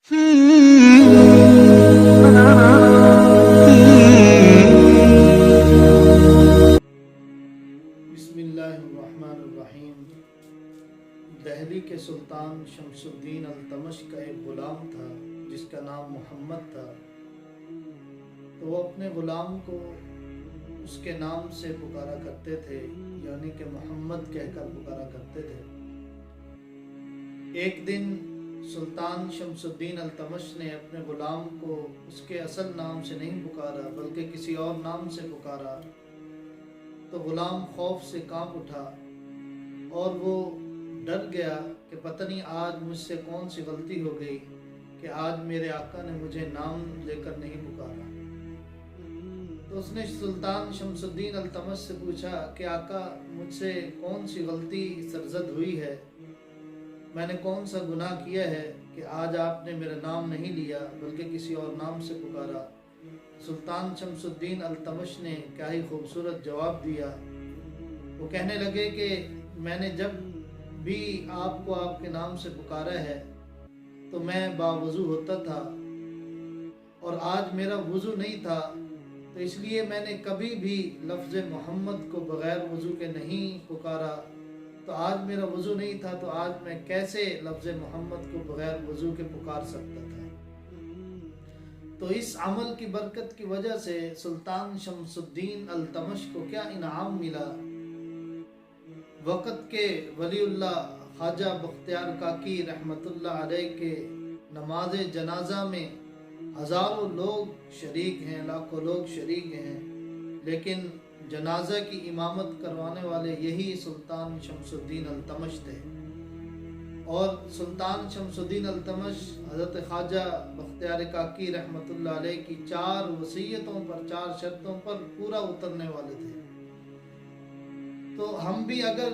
بسم اللہ الرحمن الرحیم۔ دہلی کے سلطان شمس الدین التمش کا ایک غلام تھا جس کا نام محمد تھا، تو وہ اپنے غلام کو اس کے نام سے پکارا کرتے تھے، یعنی کہ محمد کہہ کر پکارا کرتے تھے۔ ایک دن سلطان شمس الدین التمش نے اپنے غلام کو اس کے اصل نام سے نہیں پکارا بلکہ کسی اور نام سے پکارا، تو غلام خوف سے کانپ اٹھا اور وہ ڈر گیا کہ پتہ نہیں آج مجھ سے کون سی غلطی ہو گئی کہ آج میرے آقا نے مجھے نام لے کر نہیں پکارا۔ تو اس نے سلطان شمس الدین التمش سے پوچھا کہ آقا، مجھ سے کون سی غلطی سرزد ہوئی ہے، میں نے کون سا گناہ کیا ہے کہ آج آپ نے میرا نام نہیں لیا بلکہ کسی اور نام سے پکارا۔ سلطان شمس الدین التمش نے کیا ہی خوبصورت جواب دیا۔ وہ کہنے لگے کہ میں نے جب بھی آپ کو آپ کے نام سے پکارا ہے تو میں باوضو ہوتا تھا، اور آج میرا وضو نہیں تھا، تو اس لیے میں نے کبھی بھی لفظ محمد کو بغیر وضو کے نہیں پکارا۔ تو آج میرا وضو نہیں تھا تو آج میں کیسے لفظ محمد کو بغیر وضو کے پکار سکتا تھا؟ تو اس عمل کی برکت کی وجہ سے سلطان شمس الدین التمش کو کیا انعام ملا؟ وقت کے ولی اللہ خواجہ بختیار کاکی رحمت اللہ علیہ کے نماز جنازہ میں ہزاروں لوگ شریک ہیں، لاکھوں لوگ شریک ہیں، لیکن جنازہ کی امامت کروانے والے یہی سلطان شمس الدین التمش تھے۔ اور سلطان شمس الدین التمش حضرت خواجہ بختیار کاکی رحمت اللہ علیہ کی 4 وصیتوں پر، 4 شرطوں پر پورا اترنے والے تھے۔ تو ہم بھی اگر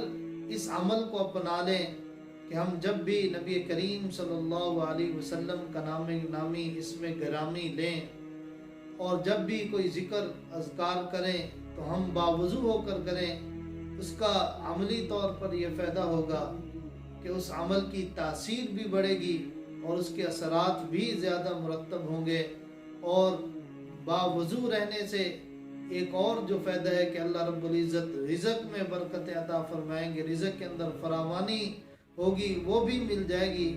اس عمل کو اپنا لیں کہ ہم جب بھی نبی کریم صلی اللہ علیہ وسلم کا نام نامی اسم گرامی لیں اور جب بھی کوئی ذکر اذکار کریں تو ہم باوضو ہو کر کریں، اس کا عملی طور پر یہ فائدہ ہوگا کہ اس عمل کی تاثیر بھی بڑھے گی اور اس کے اثرات بھی زیادہ مرتب ہوں گے۔ اور باوضو رہنے سے ایک اور جو فائدہ ہے کہ اللہ رب العزت رزق میں برکت عطا فرمائیں گے، رزق کے اندر فراوانی ہوگی، وہ بھی مل جائے گی۔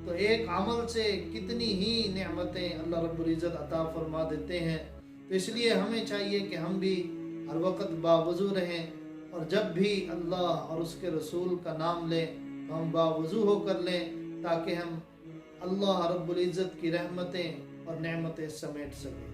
تو ایک عمل سے کتنی ہی نعمتیں اللہ رب العزت عطا فرما دیتے ہیں۔ تو اس لیے ہمیں چاہیے کہ ہم بھی ہر وقت باوضو رہیں، اور جب بھی اللہ اور اس کے رسول کا نام لیں تو ہم باوضو ہو کر لیں، تاکہ ہم اللہ رب العزت کی رحمتیں اور نعمتیں سمیٹ سکیں۔